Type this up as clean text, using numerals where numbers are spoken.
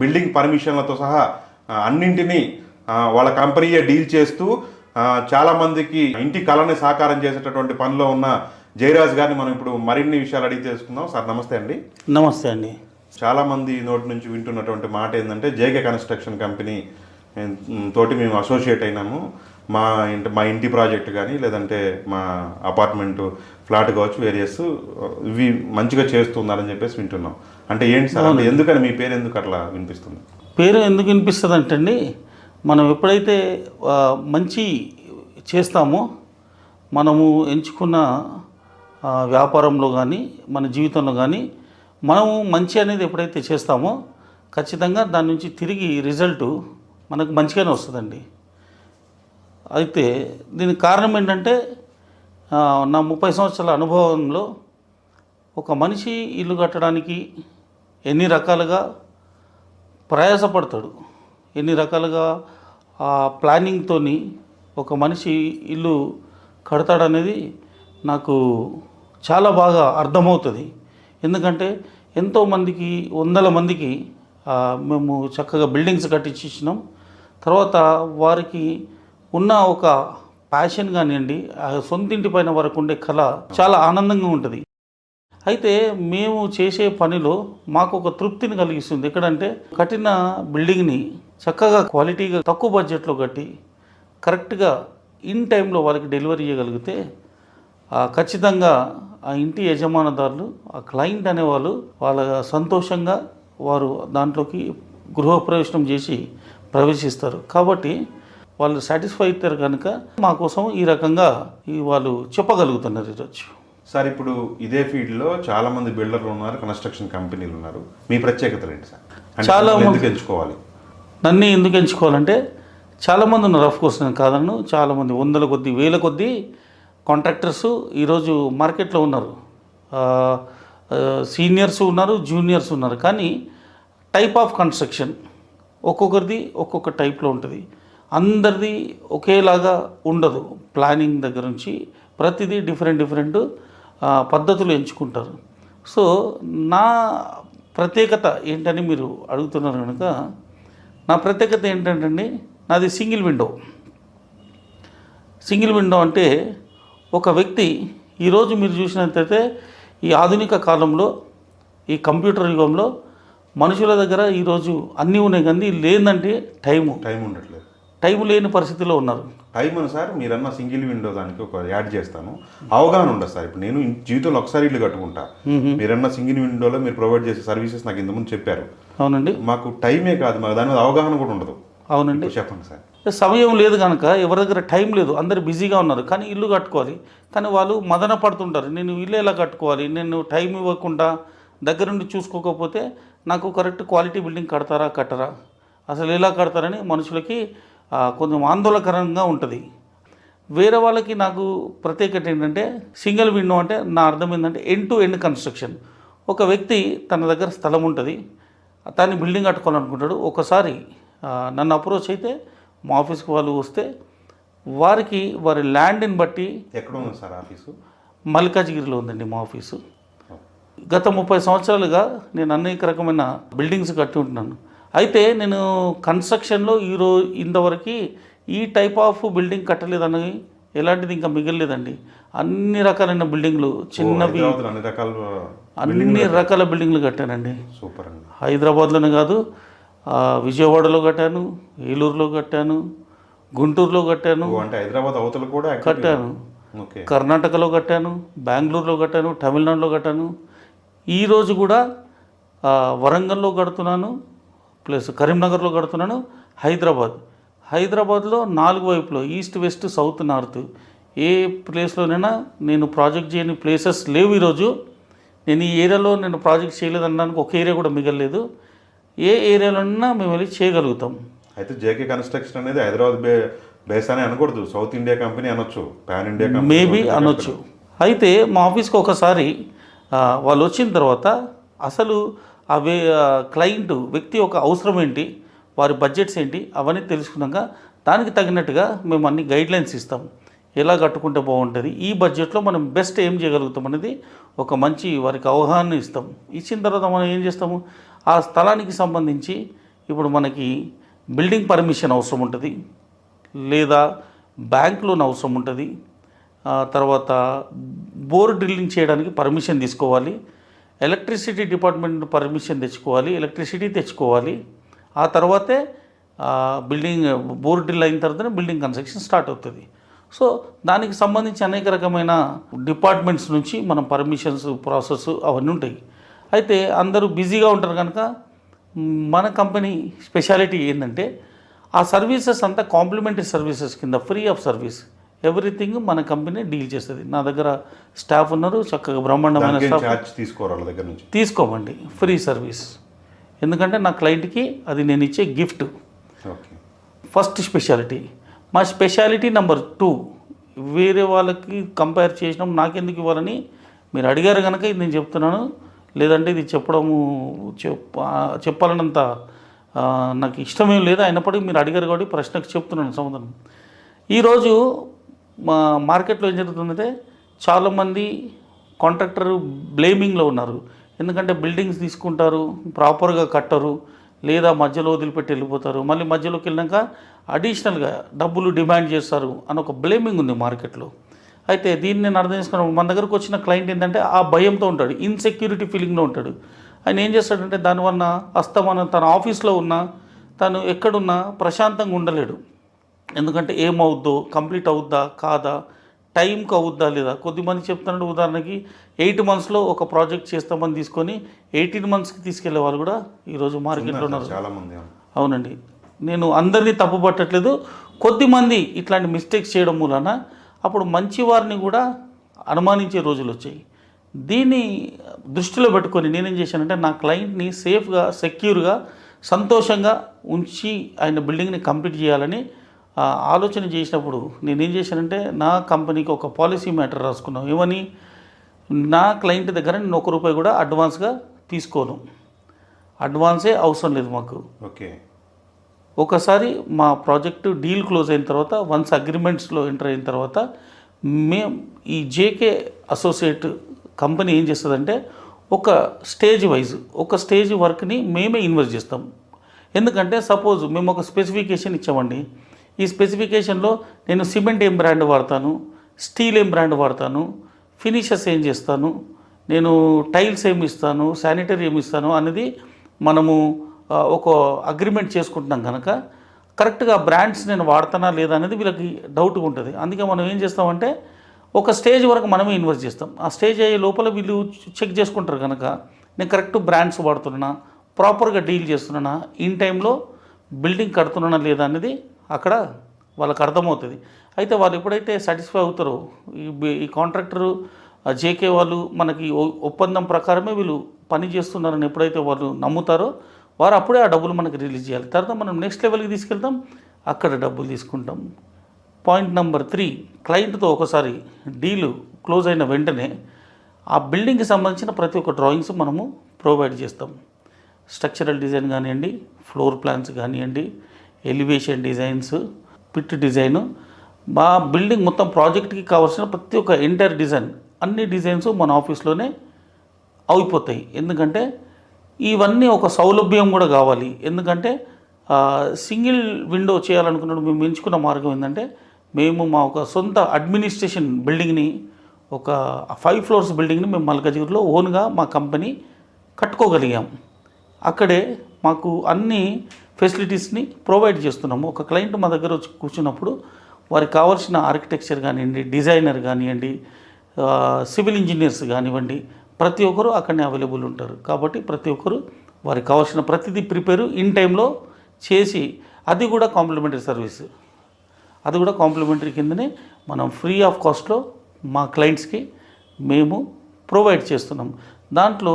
Building పర్మిషన్లతో సహా అన్నింటినీ వాళ్ళ కంపెనీయే డీల్ చేస్తూ చాలామందికి ఇంటి కళని సాకారం చేసేటటువంటి పనిలో ఉన్న జయరాజ్ గారిని మనం ఇప్పుడు మరిన్ని విషయాలు అడిగి తెలుసుకుందాం. సార్ నమస్తే అండి. నమస్తే అండి. చాలామంది నోటి నుంచి వింటున్నటువంటి మాట ఏంటంటే జేకే కన్స్ట్రక్షన్ కంపెనీ తోటి మేము అసోసియేట్ అయినాము, మా ఇంటి ప్రాజెక్ట్ కానీ లేదంటే మా అపార్ట్మెంటు ఫ్లాట్ కావచ్చు వేరియస్ ఇవి మంచిగా చేస్తున్నారని చెప్పేసి వింటున్నాం. అంటే ఏంటి సార్, అంటే ఎందుకని మీ పేరు ఎందుకు అట్లా వినిపిస్తుంది? పేరు ఎందుకు వినిపిస్తుంది అంటే అండి, మనం ఎప్పుడైతే మంచి చేస్తామో మనము ఎంచుకున్న వ్యాపారంలో కానీ మన జీవితంలో కానీ మనము మంచి అనేది ఎప్పుడైతే చేస్తామో ఖచ్చితంగా దాని నుంచి తిరిగి రిజల్ట్ మనకు మంచిగానే వస్తుందండి. అయితే దీనికి కారణం ఏంటంటే నా 30 సంవత్సరాల అనుభవంలో ఒక మనిషి ఇల్లు కట్టడానికి ఎన్ని రకాలుగా ప్రయాసపడతాడు, ఎన్ని రకాలుగా ప్లానింగ్తో ఒక మనిషి ఇల్లు కడతాడనేది నాకు చాలా బాగా అర్థమవుతుంది. ఎందుకంటే ఎంతోమందికి వందల మందికి మేము చక్కగా బిల్డింగ్స్ కట్టించినాం. తర్వాత వారికి ఉన్న ఒక ప్యాషన్ కానివ్వండి, సొంతింటి పైన వరకు ఉండే కళ చాలా ఆనందంగా ఉంటుంది. అయితే మేము చేసే పనిలో మాకు ఒక తృప్తిని కలిగిస్తుంది. ఎక్కడంటే కట్టిన బిల్డింగ్ని చక్కగా క్వాలిటీగా తక్కువ బడ్జెట్లో కట్టి కరెక్ట్గా ఇన్ టైంలో వాళ్ళకి డెలివరీ చేయగలిగితే ఖచ్చితంగా ఆ ఇంటి యజమానదారులు, ఆ క్లయింట్ అనేవాళ్ళు వాళ్ళ సంతోషంగా వారు దాంట్లోకి గృహప్రవేశం చేసి ప్రవేశిస్తారు. కాబట్టి వాళ్ళు సాటిస్ఫై అవుతారు కనుక మా కోసం ఈ రకంగా వాళ్ళు చెప్పగలుగుతున్నారు ఈరోజు. సార్ ఇప్పుడు ఇదే ఫీల్డ్లో చాలామంది బిల్డర్లు ఉన్నారు, కన్స్ట్రక్షన్ కంపెనీలు ఉన్నారు. మీ ప్రత్యేకతలు ఏంటి సార్? చాలా ఎందుకు ఎంచుకోవాలి? నన్ను ఎందుకు ఎంచుకోవాలంటే చాలామంది ఉన్నారు. ఆఫ్ కోర్స్ నేను కాదన్ను, చాలామంది వందల కొద్దీ వేల కొద్దీ కాంట్రాక్టర్స్ ఈరోజు మార్కెట్లో ఉన్నారు. సీనియర్స్ ఉన్నారు, జూనియర్స్ ఉన్నారు. కానీ టైప్ ఆఫ్ కన్స్ట్రక్షన్ ఒక్కొక్కరిది ఒక్కొక్క టైప్లో ఉంటుంది. అందరిది ఒకేలాగా ఉండదు. ప్లానింగ్ దగ్గర నుంచి ప్రతిదీ డిఫరెంట్ పద్ధతులు ఎంచుకుంటారు. సో నా ప్రత్యేకత ఏంటని మీరు అడుగుతున్నారు కనుక నా ప్రత్యేకత ఏంటంటే నాది సింగిల్ విండో. సింగిల్ విండో అంటే ఒక వ్యక్తి ఈరోజు మీరు చూసినట్లయితే ఈ ఆధునిక కాలంలో, ఈ కంప్యూటర్ యుగంలో మనుషుల దగ్గర ఈరోజు అన్నీ ఉన్నాయి, కానీ లేదంటే టైం ఉండట్లేదు. టైం లేని పరిస్థితిలో ఉన్నారు. టైం అని సార్ మీరన్న సింగిల్ విండో దానికి ఒక యాడ్ చేస్తాను. అవగాహన ఉండదు సార్. ఇప్పుడు నేను జీవితంలో ఒకసారి ఇల్లు కట్టుకుంటా. మీరన్న సింగిల్ విండోలో మీరు ప్రొవైడ్ చేసే సర్వీసెస్ నాకు ఇంతకుముందు చెప్పారు. అవునండి. మాకు టైమే కాదు, మాకు దాని మీద అవగాహన కూడా ఉండదు. అవునండి. చెప్పండి సార్. సమయం లేదు కనుక ఎవరి దగ్గర టైం లేదు, అందరు బిజీగా ఉన్నారు. కానీ ఇల్లు కట్టుకోవాలి, కానీ వాళ్ళు మదన పడుతుంటారు. నేను ఇల్లు ఎలా కట్టుకోవాలి, నేను టైం ఇవ్వకుండా దగ్గరుండి చూసుకోకపోతే నాకు కరెక్ట్ క్వాలిటీ బిల్డింగ్ కడతారా కట్టరా, అసలు ఎలా కడతారని మనుషులకి కొంచెం ఆందోళనకరంగా ఉంటుంది. వేరే వాళ్ళకి నాకు ప్రత్యేకత ఏంటంటే సింగిల్ విండో అంటే నా అర్థం ఏంటంటే ఎండ్ టు ఎండ్ కన్స్ట్రక్షన్. ఒక వ్యక్తి తన దగ్గర స్థలం ఉంటుంది, దాన్ని బిల్డింగ్ కట్టుకోవాలనుకుంటాడు. ఒకసారి నన్ను అప్రోచ్ అయితే మా ఆఫీస్కి వాళ్ళు వస్తే వారికి వారి ల్యాండ్ని బట్టి. ఎక్కడ ఉంది సార్ ఆఫీసు? మల్కాజ్గిరిలో ఉందండి మా ఆఫీసు. గత 30 సంవత్సరాలుగా నేను అనేక రకమైన బిల్డింగ్స్ కట్టి ఉంటున్నాను. అయితే నేను కన్స్ట్రక్షన్లో ఇంతవరకు ఈ టైప్ ఆఫ్ బిల్డింగ్ కట్టలేదని ఎలాంటిది ఇంకా మిగలలేదండి. అన్ని రకాలైన బిల్డింగ్లు, చిన్నవి అన్ని రకాల బిల్డింగ్లు కట్టానండి. సూపర్ అండి. హైదరాబాద్లోనే కాదు, విజయవాడలో కట్టాను, ఏలూరులో కట్టాను, గుంటూరులో కట్టాను, అంటే హైదరాబాద్ అవతల కూడా కట్టాను, కర్ణాటకలో కట్టాను, బెంగళూరులో కట్టాను, తమిళనాడులో కట్టాను. ఈరోజు కూడా వరంగల్లో కడుతున్నాను, ప్లస్ కరీంనగర్లో కడుతున్నాను. హైదరాబాద్లో 4 వైపులో ఈస్ట్ వెస్ట్ సౌత్ నార్త్ ఏ ప్లేస్లోనైనా నేను ప్రాజెక్ట్ చేయని ప్లేసెస్ లేవు. ఈరోజు నేను ఈ ఏరియాలో నేను ప్రాజెక్ట్ చేయలేదనడానికి ఒక ఏరియా కూడా మిగలలేదు. ఏ ఏరియాలోనైనా మేము వెళ్ళి చేయగలుగుతాం. అయితే జేకే కన్స్ట్రక్షన్ అనేది హైదరాబాద్ బేస్ అని అనకూడదు, సౌత్ ఇండియా కంపెనీ అనొచ్చు, పాన్ ఇండియా కంపెనీ మేబీ అనొచ్చు. అయితే మా ఆఫీస్కి ఒకసారి వాళ్ళు వచ్చిన తర్వాత అసలు క్లయింట్ వ్యక్తి యొక్క అవసరం ఏంటి, వారి బడ్జెట్స్ ఏంటి, అవన్నీ తెలుసుకున్నాక దానికి తగినట్టుగా మేము అన్ని గైడ్లైన్స్ ఇస్తాం. ఎలా కట్టుకుంటే బాగుంటుంది, ఈ బడ్జెట్లో మనం బెస్ట్ ఏం చేయగలుగుతాం అనేది ఒక మంచి వారికి అవగాహన ఇస్తాం. ఇచ్చిన తర్వాత మనం ఏం చేస్తాము, ఆ స్థలానికి సంబంధించి ఇప్పుడు మనకి బిల్డింగ్ పర్మిషన్ అవసరం ఉంటుంది, లేదా బ్యాంక్ లోన్ అవసరం ఉంటుంది, తర్వాత బోర్ డ్రిల్లింగ్ చేయడానికి పర్మిషన్ తీసుకోవాలి, ఎలక్ట్రిసిటీ డిపార్ట్మెంట్ పర్మిషన్ తెచ్చుకోవాలి, ఎలక్ట్రిసిటీ తెచ్చుకోవాలి. ఆ తర్వాతే బిల్డింగ్ బోర్ డ్రిల్ అయిన తర్వాతనే బిల్డింగ్ కన్స్ట్రక్షన్ స్టార్ట్ అవుతుంది. సో దానికి సంబంధించి అనేక రకమైన డిపార్ట్మెంట్స్ నుంచి మనం పర్మిషన్స్ ప్రాసెస్ అవన్నీ ఉంటాయి. అయితే అందరూ బిజీగా ఉంటారు కనుక మన కంపెనీ స్పెషాలిటీ ఏంటంటే ఆ సర్వీసెస్ అంతా కాంప్లిమెంటరీ సర్వీసెస్ కింద ఫ్రీ ఆఫ్ సర్వీస్ ఎవ్రీథింగ్ మన కంపెనీ డీల్ చేస్తుంది. నా దగ్గర స్టాఫ్ ఉన్నారు, చక్కగా బ్రహ్మాండమైన స్టాఫ్. తీసుకోమండి, free service. ఎందుకంటే నా క్లయింట్కి అది నేను ఇచ్చే గిఫ్ట్. First speciality. మా స్పెషాలిటీ నెంబర్ 2, వేరే వాళ్ళకి కంపేర్ చేసినాం నాకెందుకు ఇవ్వాలని మీరు అడిగారు కనుక ఇది నేను చెప్తున్నాను. లేదంటే ఇది చెప్పాలన్నంత నాకు ఇష్టమేం లేదు. అయినప్పటికీ మీరు అడిగారు కాబట్టి ప్రశ్నకు చెప్తున్నాను సమాధానం. ఈరోజు మా మార్కెట్లో ఏం జరుగుతుందంటే చాలామంది కాంట్రాక్టర్ బ్లేమింగ్లో ఉన్నారు. ఎందుకంటే బిల్డింగ్స్ తీసుకుంటారు, ప్రాపర్గా కట్టరు, లేదా మధ్యలో వదిలిపెట్టి వెళ్ళిపోతారు, మళ్ళీ మధ్యలోకి వెళ్ళాక అడిషనల్గా డబ్బులు డిమాండ్ చేస్తారు అని ఒక బ్లేమింగ్ ఉంది మార్కెట్లో. అయితే దీన్ని నేను అర్థం చేసుకున్నాను. మన దగ్గరకు వచ్చిన క్లయింట్ ఏంటంటే ఆ భయంతో ఉంటాడు, ఇన్సెక్యూరిటీ ఫీలింగ్లో ఉంటాడు. ఆయన ఏం చేస్తాడంటే దానివల్ల అస్తమానం తన ఆఫీస్లో ఉన్నా, తను ఎక్కడున్నా ప్రశాంతంగా ఉండలేడు. ఎందుకంటే ఏమవుద్దో, కంప్లీట్ అవుద్దా కాదా, టైంకి అవుద్దా లేదా. కొద్దిమంది చెప్తున్నాడు, ఉదాహరణకి 8 monthsలో ఒక ప్రాజెక్ట్ చేస్తామని తీసుకొని 18 monthsకి తీసుకెళ్లే వాళ్ళు కూడా ఈరోజు మార్కెట్లో ఉన్నారు. చాలామంది. అవునండి, నేను అందరినీ తప్పు పట్టట్లేదు. కొద్దిమంది ఇట్లాంటి మిస్టేక్స్ చేయడం మూలన అప్పుడు మంచి వారిని కూడా అనుమానించే రోజులు వచ్చాయి. దీన్ని దృష్టిలో పెట్టుకొని నేనేం చేశానంటే నా క్లయింట్ని సేఫ్గా, సెక్యూర్గా, సంతోషంగా ఉంచి ఆయన బిల్డింగ్ని కంప్లీట్ చేయాలని ఆలోచన చేసినప్పుడు నేనేం చేశానంటే నా కంపెనీకి ఒక పాలసీ మ్యాటర్ రాసుకున్నాం. ఏమని, నా క్లయింట్ దగ్గర నేను ₹1 కూడా అడ్వాన్స్గా తీసుకోను. అడ్వాన్సే అవసరం లేదు మాకు. ఓకే. ఒకసారి మా ప్రాజెక్టు డీల్ క్లోజ్ అయిన తర్వాత, వన్స్ అగ్రిమెంట్స్లో ఎంటర్ అయిన తర్వాత, మేము ఈ జేకే అసోసియేట్ కంపెనీ ఏం చేస్తుందంటే ఒక స్టేజ్ వైజ్, ఒక స్టేజ్ వర్క్ని మేమే ఇన్వెస్ట్ చేస్తాం. ఎందుకంటే సపోజ్ మేము ఒక స్పెసిఫికేషన్ ఇచ్చామండి. ఈ స్పెసిఫికేషన్లో నేను సిమెంట్ ఏం బ్రాండ్ వాడతాను, స్టీల్ ఏం బ్రాండ్ వాడతాను, ఫినిషెస్ ఏం చేస్తాను, నేను టైల్స్ ఏమి ఇస్తాను, శానిటరీ ఏమి ఇస్తాను అనేది మనము ఒక అగ్రిమెంట్ చేసుకుంటున్నాం కనుక కరెక్ట్గా బ్రాండ్స్ నేను వాడతానా లేదా అనేది వీళ్ళకి డౌట్గా ఉంటుంది. అందుకే మనం ఏం చేస్తామంటే ఒక స్టేజ్ వరకు మనమే ఇన్వెస్ట్ చేస్తాం. ఆ స్టేజ్ అయ్యే లోపల వీళ్ళు చెక్ చేసుకుంటారు కనుక నేను కరెక్ట్ బ్రాండ్స్ వాడుతున్నానా, ప్రాపర్గా డీల్ చేస్తున్నానా, ఇన్ టైంలో బిల్డింగ్ కడుతున్నానా లేదా అనేది అక్కడ వాళ్ళకి అర్థమవుతుంది. అయితే వాళ్ళు ఎప్పుడైతే సాటిస్ఫై అవుతారో, ఈ కాంట్రాక్టరు జేకే వాళ్ళు మనకి ఒప్పందం ప్రకారమే వీళ్ళు పని చేస్తున్నారని ఎప్పుడైతే వాళ్ళు నమ్ముతారో వారు అప్పుడే ఆ డబ్బులు మనకి రిలీజ్ చేయాలి. తర్వాత మనం నెక్స్ట్ లెవెల్కి తీసుకెళ్తాం, అక్కడ డబ్బులు తీసుకుంటాం. పాయింట్ నెంబర్ 3, క్లయింట్తో ఒకసారి డీలు క్లోజ్ అయిన వెంటనే ఆ బిల్డింగ్కి సంబంధించిన ప్రతి ఒక్క డ్రాయింగ్స్ మనము ప్రొవైడ్ చేస్తాం. స్ట్రక్చరల్ డిజైన్ కానివ్వండి, ఫ్లోర్ ప్లాన్స్ కానివ్వండి, ఎలివేషన్ డిజైన్స్, పిట్ డిజైను, మా బిల్డింగ్ మొత్తం ప్రాజెక్ట్కి కావాల్సిన ప్రతి ఒక్క ఎంటైర్ డిజైన్, అన్ని డిజైన్స్ మన ఆఫీస్లోనే అయిపోతాయి. ఎందుకంటే ఇవన్నీ ఒక సౌలభ్యం కూడా కావాలి. ఎందుకంటే సింగిల్ విండో చేయాలనుకున్నప్పుడు మేము ఎంచుకున్న మార్గం ఏంటంటే మేము మా ఒక సొంత అడ్మినిస్ట్రేషన్ బిల్డింగ్ని, ఒక 5 floors బిల్డింగ్ని మేము మల్కాజ్గిరిలో ఓన్గా మా కంపెనీ కట్టుకోగలిగాం. అక్కడే మాకు అన్ని ఫెసిలిటీస్ని ప్రొవైడ్ చేస్తున్నాము. ఒక క్లయింట్ మా దగ్గర వచ్చి కూర్చున్నప్పుడు వారికి కావాల్సిన ఆర్కిటెక్చర్ కానివ్వండి, డిజైనర్ కానివ్వండి, సివిల్ ఇంజనీర్స్ కానివ్వండి, ప్రతి ఒక్కరు అక్కడనే అవైలబుల్ ఉంటారు. కాబట్టి ప్రతి ఒక్కరు వారికి కావాల్సిన ప్రతిదీ ప్రిపేరు ఇన్ టైంలో చేసి, అది కూడా కాంప్లిమెంటరీ సర్వీస్, అది కూడా కాంప్లిమెంటరీ కిందనే మనం ఫ్రీ ఆఫ్ కాస్ట్లో మా క్లయింట్స్కి మేము ప్రొవైడ్ చేస్తున్నాం. దాంట్లో